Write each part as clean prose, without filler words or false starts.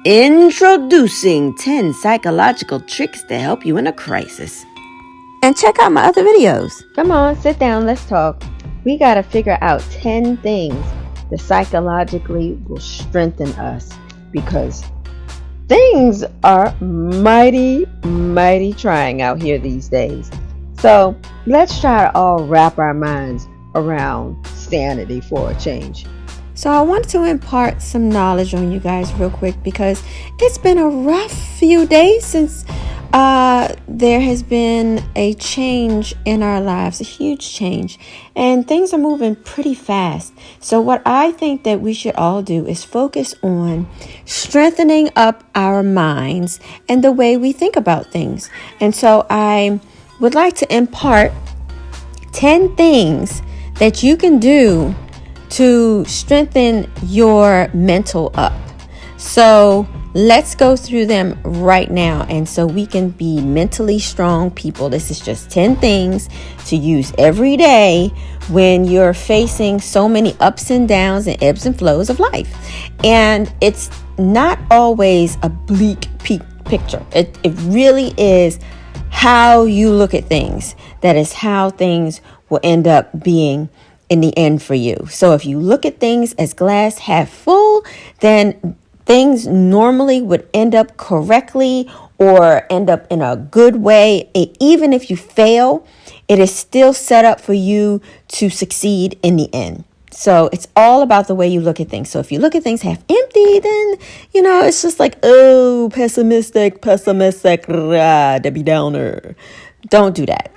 Introducing 10 psychological tricks to help you in a crisis. And check out my other videos. Come on, sit down, let's talk. We got to figure out 10 things that psychologically will strengthen us, because things are mighty trying out here these days. So let's try to all wrap our minds around sanity for a change. So I wanted to impart some knowledge on you guys real quick, because it's been a rough few days since there has been a change in our lives, a huge change, and things are moving pretty fast. So what I think that we should all do is focus on strengthening up our minds and the way we think about things. And so I would like to impart 10 things that you can do to strengthen your mental up. So let's go through them right now, and so we can be mentally strong people. This is just 10 things to use every day when you're facing so many ups and downs and ebbs and flows of life. And it's not always a bleak picture. It really is how you look at things. That is how things will end up being in the end for you. So if you look at things as glass half full, then things normally would end up correctly or end up in a good way. Even if you fail, it is still set up for you to succeed in the end. So it's all about the way you look at things. So if you look at things half empty, then, it's just like, oh, pessimistic, Debbie Downer. Don't do that.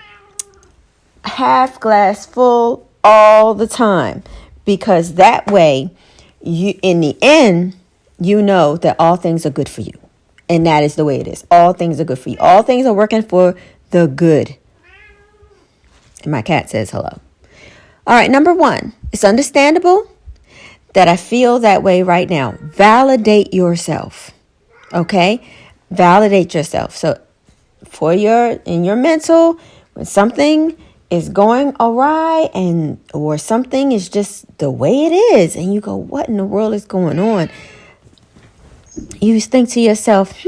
Half glass full all the time, because that way you, in the end, you know that all things are good for you. And that is the way it is. All things are good for you. All things are working for the good. And my cat says hello. All right, number 1, it's understandable that I feel that way right now. Validate yourself. Okay? Validate yourself. So in your mental, when something is going awry or something is just the way it is, and you go, what in the world is going on? You think to yourself,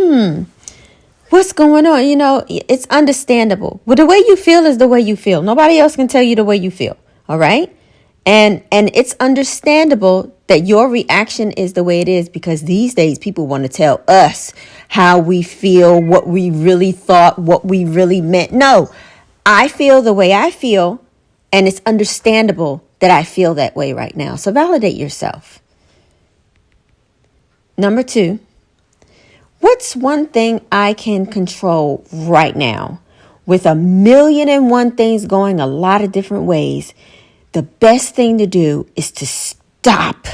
what's going on? It's understandable. Well, the way you feel is the way you feel. Nobody else can tell you the way you feel. All right. And it's understandable that your reaction is the way it is, because these days people want to tell us how we feel, what we really thought, what we really meant. No, I feel the way I feel, and it's understandable that I feel that way right now. So validate yourself. Number 2, what's one thing I can control right now? With 1,000,001 things going a lot of different ways, the best thing to do is to stop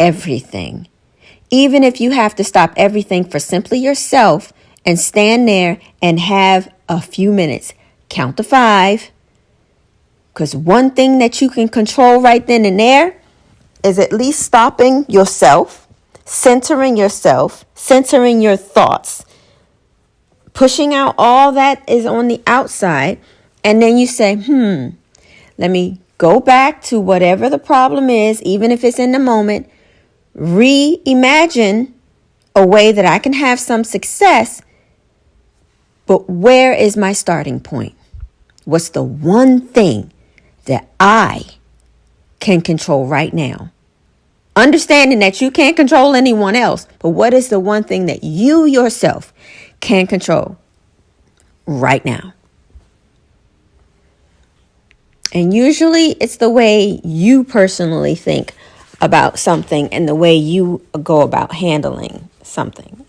everything. Even if you have to stop everything for simply yourself and stand there and have a few minutes. Count to 5, because one thing that you can control right then and there is at least stopping yourself, centering your thoughts, pushing out all that is on the outside. And then you say, let me go back to whatever the problem is, even if it's in the moment, reimagine a way that I can have some success. But where is my starting point? What's the one thing that I can control right now? Understanding that you can't control anyone else, but what is the one thing that you yourself can control right now? And usually it's the way you personally think about something and the way you go about handling something.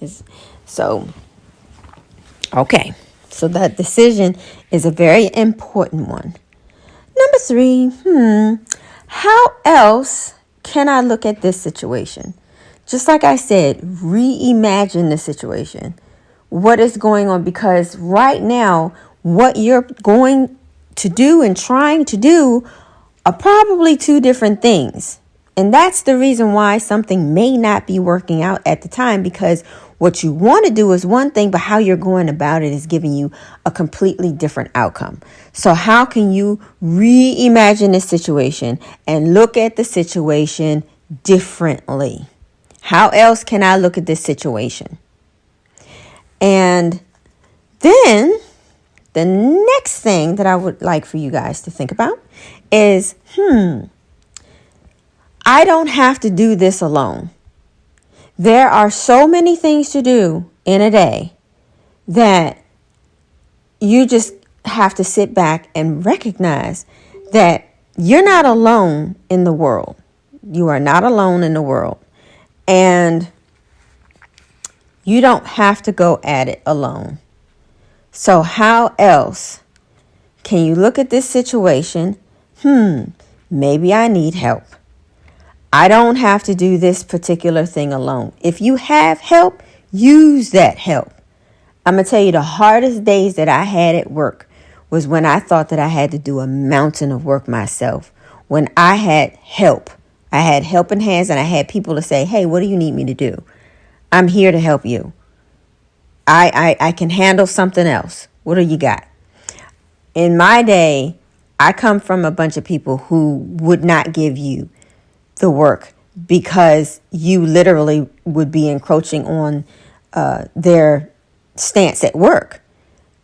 Okay, so that decision is a very important one. Number 3, how else can I look at this situation? Just like I said, reimagine the situation. What is going on? Because right now, what you're going to do and trying to do are probably 2 different things. And that's the reason why something may not be working out at the time, because what you want to do is one thing, but how you're going about it is giving you a completely different outcome. So how can you reimagine the situation and look at the situation differently? How else can I look at this situation? And then the next thing that I would like for you guys to think about is, I don't have to do this alone. There are so many things to do in a day that you just have to sit back and recognize that you're not alone in the world. You are not alone in the world. And you don't have to go at it alone. So how else can you look at this situation? Maybe I need help. I don't have to do this particular thing alone. If you have help, use that help. I'm going to tell you, the hardest days that I had at work was when I thought that I had to do a mountain of work myself. When I had help in hands, and I had people to say, hey, what do you need me to do? I'm here to help you. I can handle something else. What do you got? In my day, I come from a bunch of people who would not give you the work because you literally would be encroaching on their stance at work.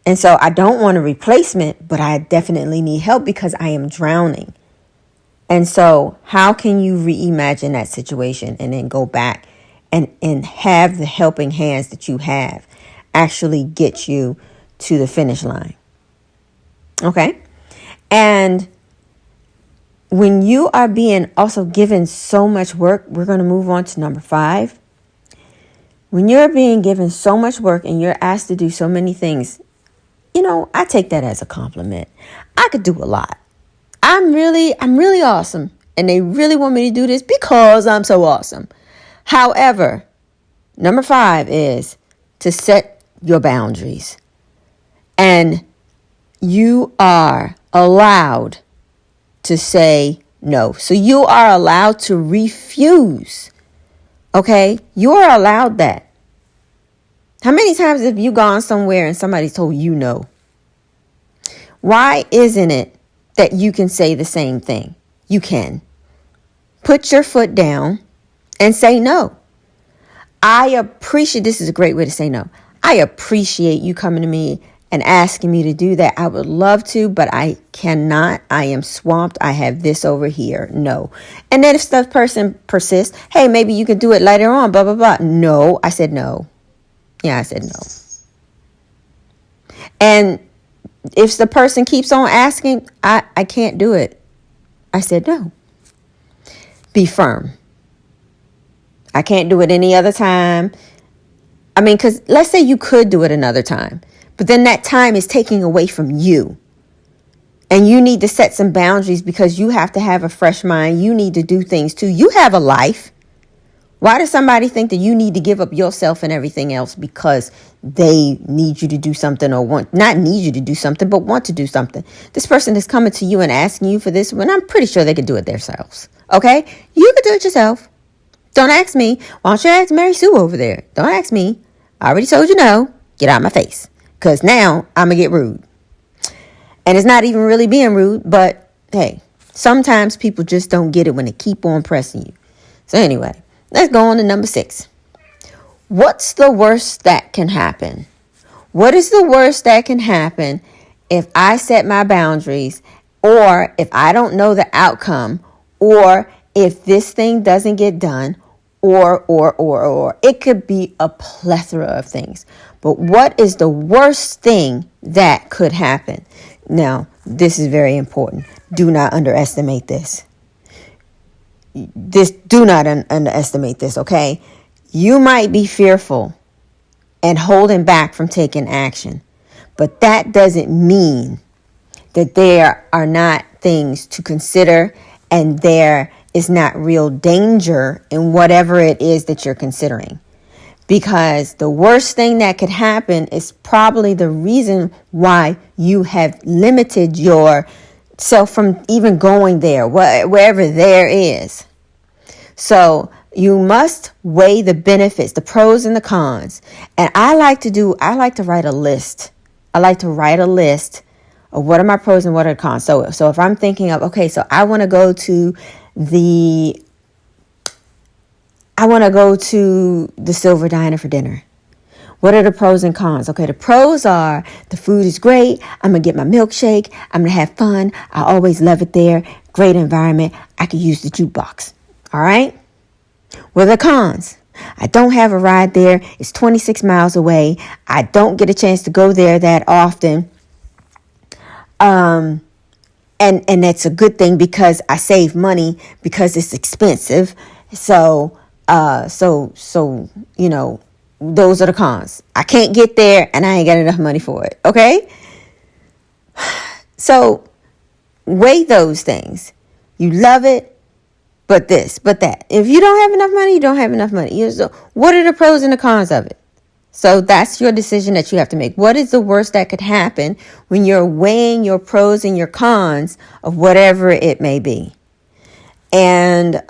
And so I don't want a replacement, but I definitely need help because I am drowning. And so how can you reimagine that situation and then go back and have the helping hands that you have actually get you to the finish line? Okay. And when you are being also given so much work, we're going to move on to number 5. When you're being given so much work and you're asked to do so many things, I take that as a compliment. I could do a lot. I'm really awesome. And they really want me to do this because I'm so awesome. However, number 5 is to set your boundaries. And you are allowed to say no. So you are allowed to refuse. Okay? You are allowed that. How many times have you gone somewhere and somebody told you no? Why isn't it that you can say the same thing? You can. Put your foot down and say no. This is a great way to say no. I appreciate you coming to me and asking me to do that. I would love to, but I cannot. I am swamped. I have this over here. No. And then if the person persists, hey, maybe you can do it later on, blah, blah, blah. No, I said no. Yeah, I said no. And if the person keeps on asking, I can't do it. I said no. Be firm. I can't do it any other time. I mean, because let's say you could do it another time, but then that time is taking away from you. And you need to set some boundaries because you have to have a fresh mind. You need to do things too. You have a life. Why does somebody think that you need to give up yourself and everything else because they need you to do something or not need you to do something, but want to do something? This person is coming to you and asking you for this when I'm pretty sure they could do it themselves. Okay? You could do it yourself. Don't ask me. Why don't you ask Mary Sue over there? Don't ask me. I already told you no. Get out of my face. Because now I'm going to get rude. And it's not even really being rude, but hey, sometimes people just don't get it when they keep on pressing you. So anyway, let's go on to number 6. What's the worst that can happen? What is the worst that can happen if I set my boundaries, or if I don't know the outcome, or if this thing doesn't get done, or. It could be a plethora of things. But what is the worst thing that could happen? Now, this is very important. Do not underestimate this. Do not underestimate this, okay? You might be fearful and holding back from taking action, but that doesn't mean that there are not things to consider and there is not real danger in whatever it is that you're considering. Because the worst thing that could happen is probably the reason why you have limited yourself from even going there, wherever there is. So you must weigh the benefits, the pros and the cons. And I like to write a list. I like to write a list of what are my pros and what are the cons. So if I'm thinking of, okay, so I want to go to the I want to go to the Silver Diner for dinner. What are the pros and cons? Okay, the pros are the food is great. I'm going to get my milkshake. I'm going to have fun. I always love it there. Great environment. I could use the jukebox. All right? What are the cons? I don't have a ride there. It's 26 miles away. I don't get a chance to go there that often. And that's a good thing because I save money because it's expensive. So, you know, those are the cons. I can't get there and I ain't got enough money for it. Okay? So weigh those things. You love it, but this, but that. If you don't have enough money, you don't have enough money. So what are the pros and the cons of it? So that's your decision that you have to make. What is the worst that could happen when you're weighing your pros and your cons of whatever it may be? And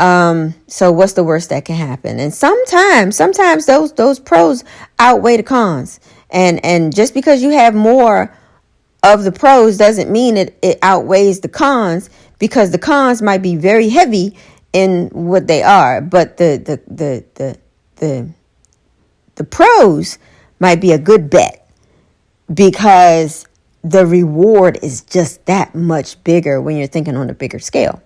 so what's the worst that can happen? And sometimes those pros outweigh the cons. And just because you have more of the pros doesn't mean it outweighs the cons, because the cons might be very heavy in what they are, but the pros might be a good bet because the reward is just that much bigger when you're thinking on a bigger scale.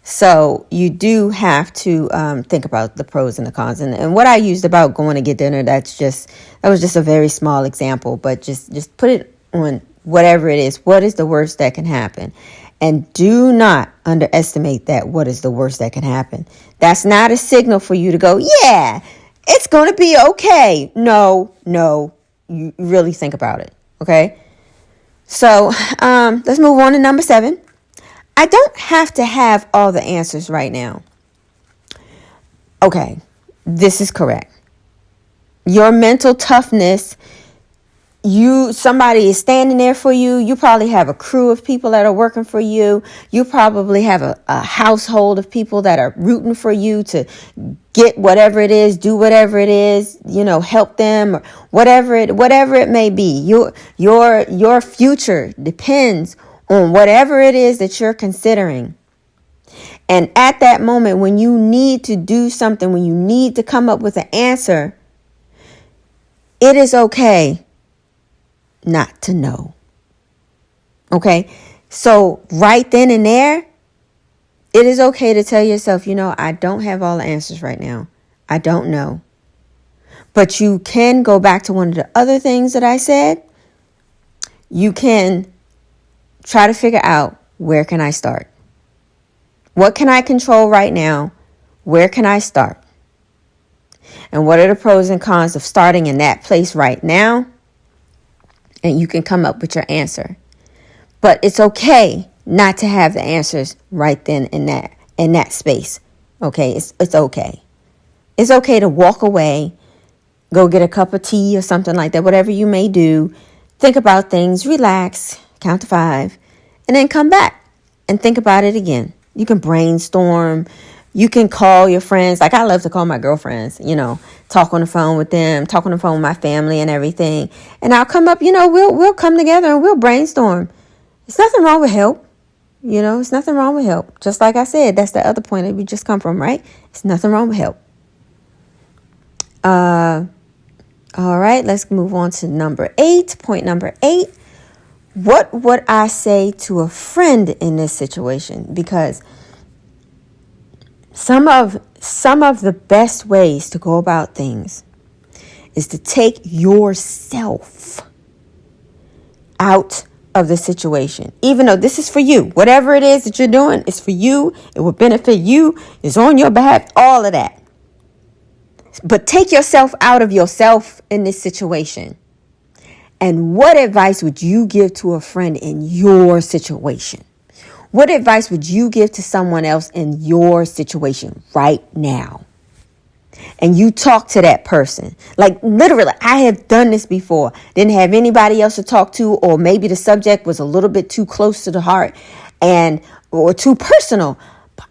So you do have to think about the pros and the cons. And what I used about going to get dinner, that was just a very small example, but just put it on whatever it is. What is the worst that can happen? And do not underestimate that. What is the worst that can happen? That's not a signal for you to go, yeah, it's going to be okay. No, you really think about it. Okay. So let's move on to number 7. I don't have to have all the answers right now. Okay, this is correct. Your mental toughness, somebody is standing there for you. You probably have a crew of people that are working for you. You probably have a household of people that are rooting for you to get whatever it is, do whatever it is, help them, or whatever it may be. Your future depends on whatever it is that you're considering. And at that moment, when you need to do something, when you need to come up with an answer, it is okay not to know. Okay? So right then and there, it is okay to tell yourself, I don't have all the answers right now. I don't know. But you can go back to one of the other things that I said. You can try to figure out, where can I start? What can I control right now? Where can I start? And what are the pros and cons of starting in that place right now? And you can come up with your answer. But it's okay not to have the answers right then in that space. Okay, it's okay. It's okay to walk away, go get a cup of tea or something like that, whatever you may do. Think about things, relax, count to 5, and then come back and think about it again. You can brainstorm. You can call your friends. Like I love to call my girlfriends, talk on the phone with them, talk on the phone with my family and everything. And I'll come up, we'll come together and we'll brainstorm. There's nothing wrong with help. It's nothing wrong with help. Just like I said, that's the other point that we just come from, right? It's nothing wrong with help. All right, let's move on to number 8. Point number 8. What would I say to a friend in this situation? Because some of the best ways to go about things is to take yourself out of the situation. Even though this is for you, whatever it is that you're doing is for you, it will benefit you, it's on your behalf, all of that. But take yourself out of yourself in this situation. And what advice would you give to a friend in your situation? What advice would you give to someone else in your situation right now? And you talk to that person. Like literally, I have done this before. Didn't have anybody else to talk to, or maybe the subject was a little bit too close to the heart or too personal. But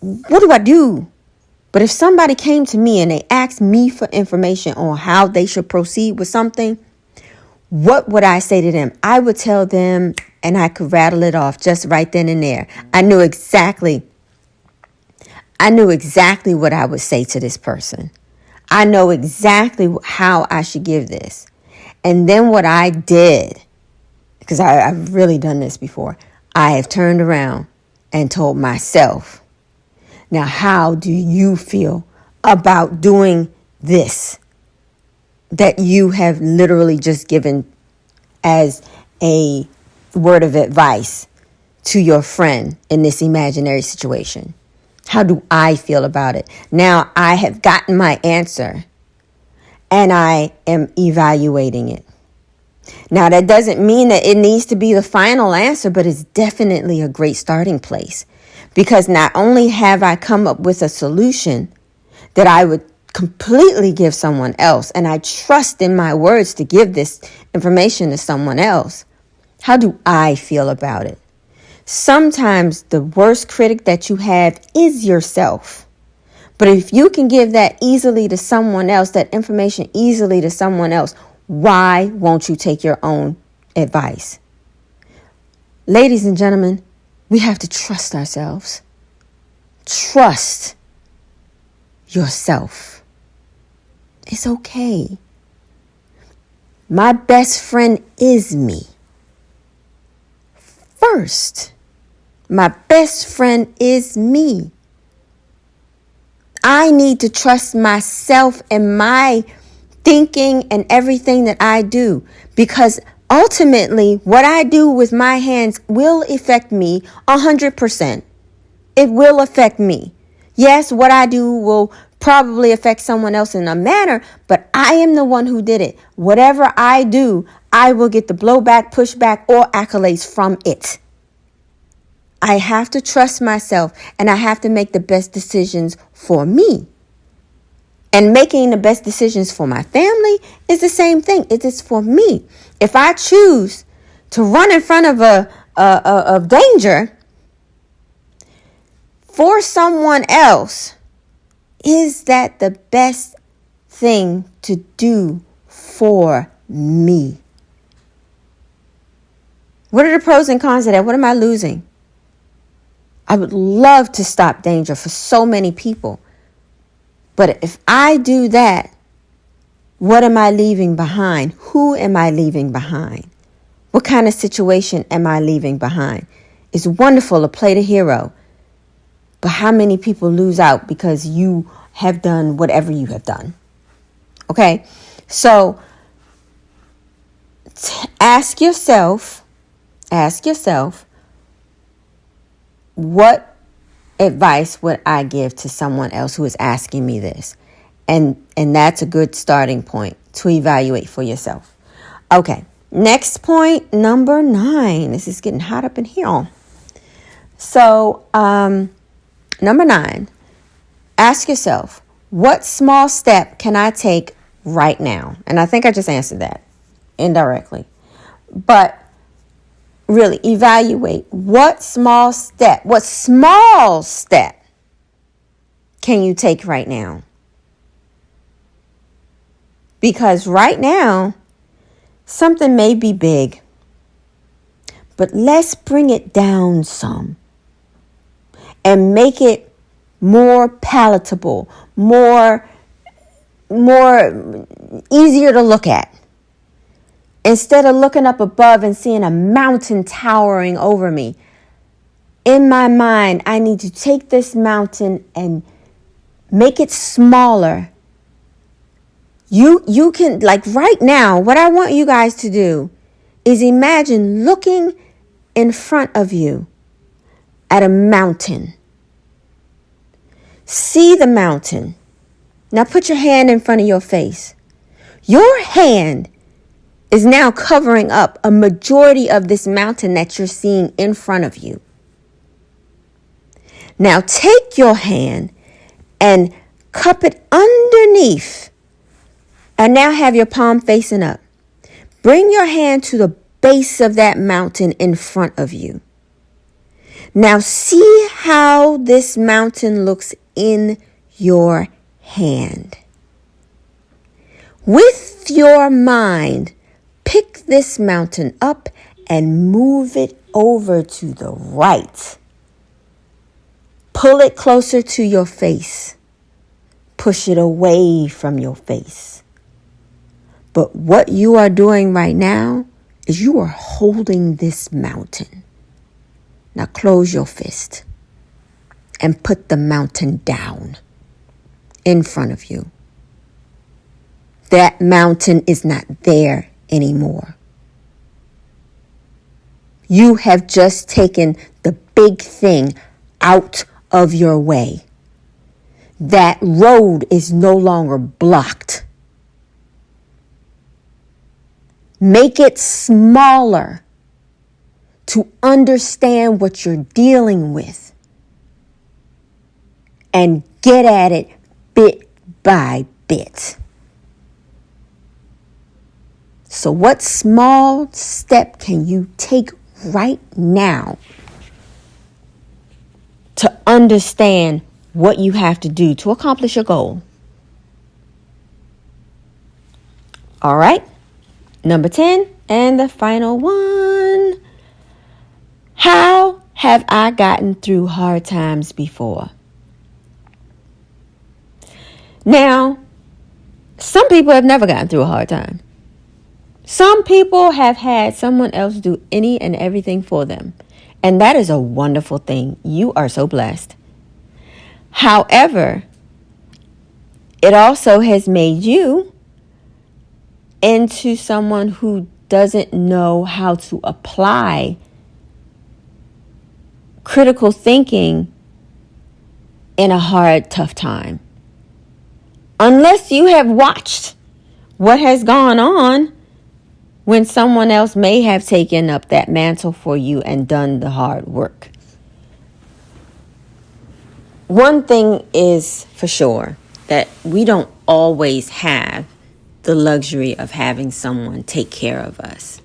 what do I do? But if somebody came to me and they asked me for information on how they should proceed with something, what would I say to them? I would tell them, and I could rattle it off just right then and there. I knew exactly I knew exactly what I would say to this person. I know exactly how I should give this. And then what I did, because I've really done this before, I have turned around and told myself, now how do you feel about doing this that you have literally just given as a word of advice to your friend in this imaginary situation? How do I feel about it? Now I have gotten my answer and I am evaluating it. Now that doesn't mean that it needs to be the final answer, but it's definitely a great starting place, because not only have I come up with a solution that I would completely give someone else, and I trust in my words to give this information to someone else, how do I feel about it? Sometimes the worst critic that you have is yourself. But if you can give that easily to someone else, that information easily to someone else, why won't you take your own advice? Ladies and gentlemen, we have to trust ourselves. Trust yourself. It's okay. My best friend is me. First, my best friend is me. I need to trust myself and my thinking and everything that I do, because ultimately what I do with my hands will affect me 100%. It will affect me. Yes, what I do will probably affect someone else in a manner, but I am the one who did it. Whatever I do, I will get the blowback, pushback, or accolades from it. I have to trust myself, and I have to make the best decisions for me. And making the best decisions for my family is the same thing. It is for me. If I choose to run in front of danger for someone else, is that the best thing to do for me? What are the pros and cons of that? What am I losing? I would love to stop danger for so many people. But if I do that, what am I leaving behind? Who am I leaving behind? What kind of situation am I leaving behind? It's wonderful to play the hero. But how many people lose out because you have done whatever you have done? Okay, so ask yourself, what advice would I give to someone else who is asking me this? And that's a good starting point to evaluate for yourself. Okay, next point, number 9. This is getting hot up in here. So, number 9, ask yourself, what small step can I take right now? And I think I just answered that indirectly. But really evaluate what small step can you take right now? Because right now, something may be big, but let's bring it down some and make it more palatable, more easier to look at. Instead of looking up above and seeing a mountain towering over me, in my mind, I need to take this mountain and make it smaller. You can, like right now, what I want you guys to do is imagine looking in front of you at a mountain. See the mountain. Now put your hand in front of your face. Your hand is now covering up a majority of this mountain that you're seeing in front of you. Now take your hand and cup it underneath, and now have your palm facing up. Bring your hand to the base of that mountain in front of you. Now see how this mountain looks in your hand. With your mind, pick this mountain up and move it over to the right. Pull it closer to your face. Push it away from your face. But what you are doing right now is you are holding this mountain. Now close your fist and put the mountain down in front of you. That mountain is not there anymore. You have just taken the big thing out of your way. That road is no longer blocked. Make it smaller to understand what you're dealing with and get at it bit by bit. So what small step can you take right now to understand what you have to do to accomplish your goal? All right. Number 10 and the final one. How have I gotten through hard times before? Now, some people have never gotten through a hard time. Some people have had someone else do any and everything for them. And that is a wonderful thing. You are so blessed. However, it also has made you into someone who doesn't know how to apply critical thinking in a hard, tough time. Unless you have watched what has gone on when someone else may have taken up that mantle for you and done the hard work. One thing is for sure, that we don't always have the luxury of having someone take care of us.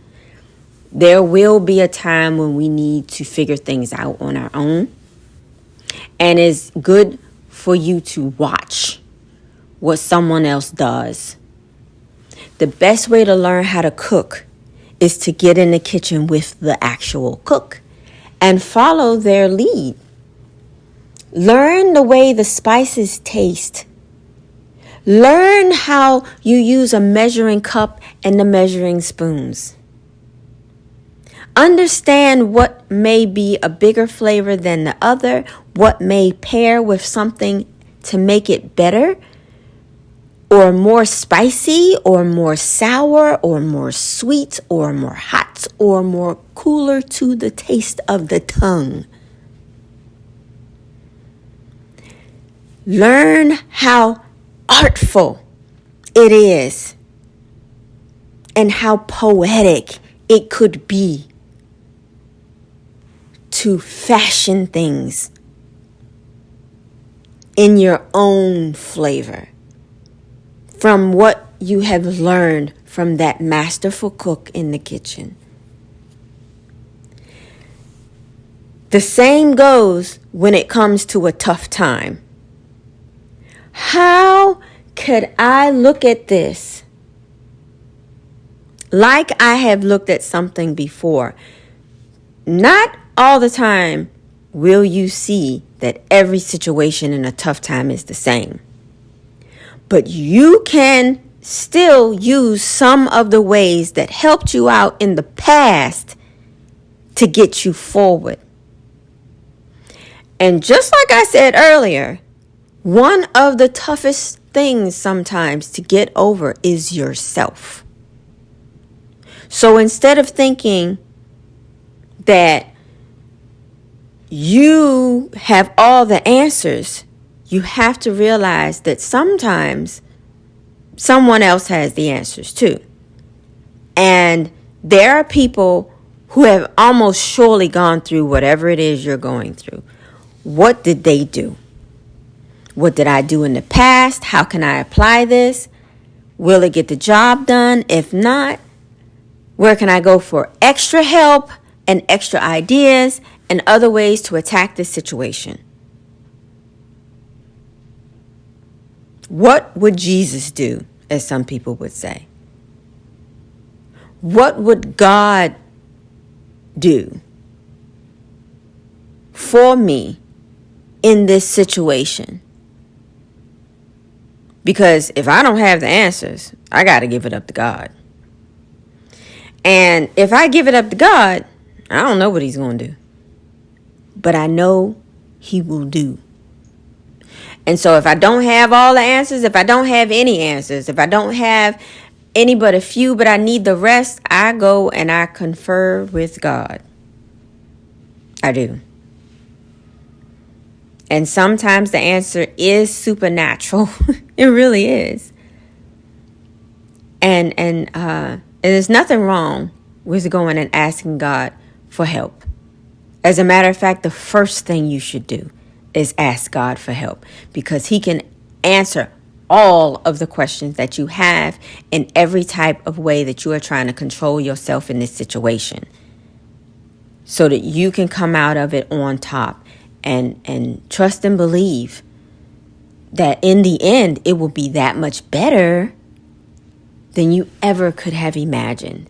There will be a time when we need to figure things out on our own. And it's good for you to watch what someone else does. The best way to learn how to cook is to get in the kitchen with the actual cook and follow their lead. Learn the way the spices taste. Learn how you use a measuring cup and the measuring spoons. Understand what may be a bigger flavor than the other, what may pair with something to make it better, or more spicy, or more sour, or more sweet, or more hot, or more cooler to the taste of the tongue. Learn how artful it is and how poetic it could be to fashion things in your own flavor from what you have learned from that masterful cook in the kitchen. The same goes when it comes to a tough time. How could I look at this like I have looked at something before? Not all the time will you see that every situation in a tough time is the same. But you can still use some of the ways that helped you out in the past to get you forward. And just like I said earlier, one of the toughest things sometimes to get over is yourself. So instead of thinking that you have all the answers, you have to realize that sometimes someone else has the answers too. And there are people who have almost surely gone through whatever it is you're going through. What did they do? What did I do in the past? How can I apply this? Will it get the job done? If not, where can I go for extra help and extra ideas and other ways to attack this situation? What would Jesus do, as some people would say? What would God do for me in this situation. Because if I don't have the answers, I got to give it up to God. And if I give it up to God, I don't know what he's going to do. But I know he will do. And so if I don't have all the answers, if I don't have any answers, if I don't have any but a few, but I need the rest, I go and I confer with God. I do. And sometimes the answer is supernatural. It really is. And there's nothing wrong with going and asking God for help. As a matter of fact, the first thing you should do is ask God for help, because he can answer all of the questions that you have in every type of way that you are trying to control yourself in this situation, so that you can come out of it on top and trust and believe that in the end it will be that much better than you ever could have imagined.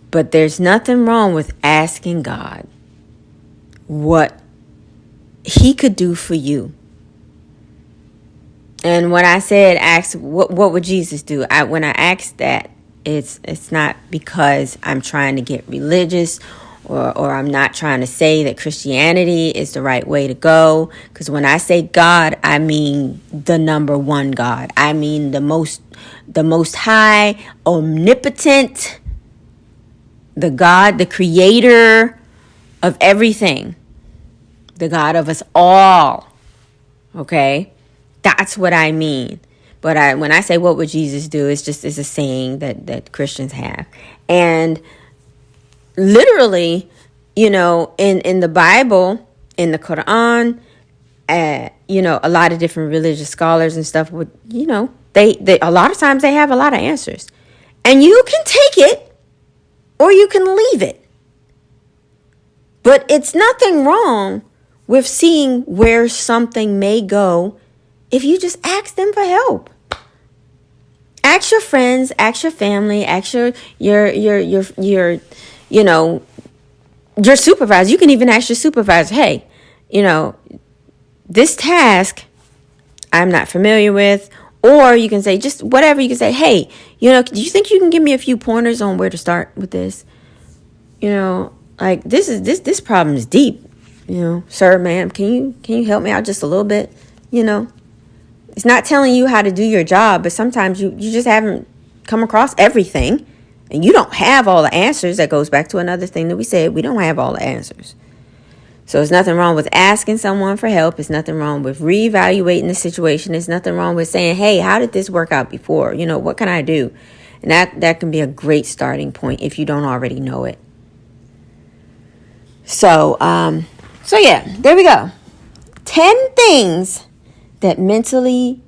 But there's nothing wrong with asking God what he could do for you. And when I said ask, what would Jesus do? When I asked that, it's not because I'm trying to get religious, or I'm not trying to say that Christianity is the right way to go. Because when I say God, I mean the number one God. I mean the most high, omnipotent, the God, the creator of everything, the God of us all. Okay? That's what I mean. But when I say what would Jesus do, it's a saying that Christians have. And literally, in the Bible, in the Quran, a lot of different religious scholars and stuff would, they a lot of times they have a lot of answers. And you can take it or you can leave it. But it's nothing wrong with seeing where something may go if you just ask them for help. Ask your friends, ask your family, ask your supervisor. You can even ask your supervisor, hey, this task I'm not familiar with. Or you can say just whatever. You can say, hey, do you think you can give me a few pointers on where to start with this? Like this problem is deep. Sir, ma'am, can you help me out just a little bit? It's not telling you how to do your job, but sometimes you just haven't come across everything, and you don't have all the answers. That goes back to another thing that we said. We don't have all the answers. So there's nothing wrong with asking someone for help. There's nothing wrong with reevaluating the situation. There's nothing wrong with saying, hey, how did this work out before? What can I do? And that can be a great starting point if you don't already know it. So yeah, there we go. 10 things that mentally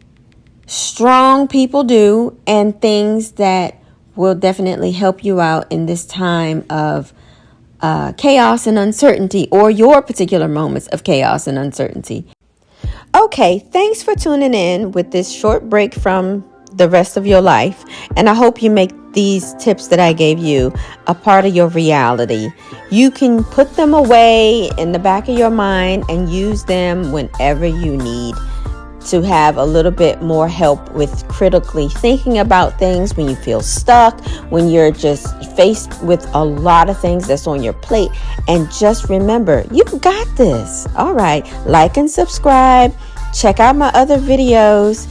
strong people do, and things that will definitely help you out in this time of chaos and uncertainty, or your particular moments of chaos and uncertainty. Okay, thanks for tuning in with this short break from the rest of your life. And I hope you make these tips that I gave you a part of your reality. You can put them away in the back of your mind and use them whenever you need to have a little bit more help with critically thinking about things when you feel stuck, when you're just faced with a lot of things that's on your plate. And just remember, you got this. All right, like and subscribe. Check out my other videos,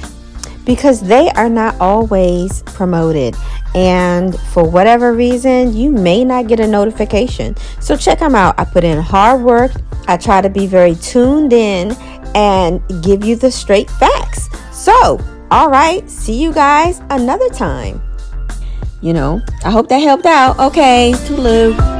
because they are not always promoted. And for whatever reason, you may not get a notification. So check them out. I put in hard work. I try to be very tuned in and give you the straight facts. So, all right, see you guys another time. I hope that helped out. Okay, toodaloo.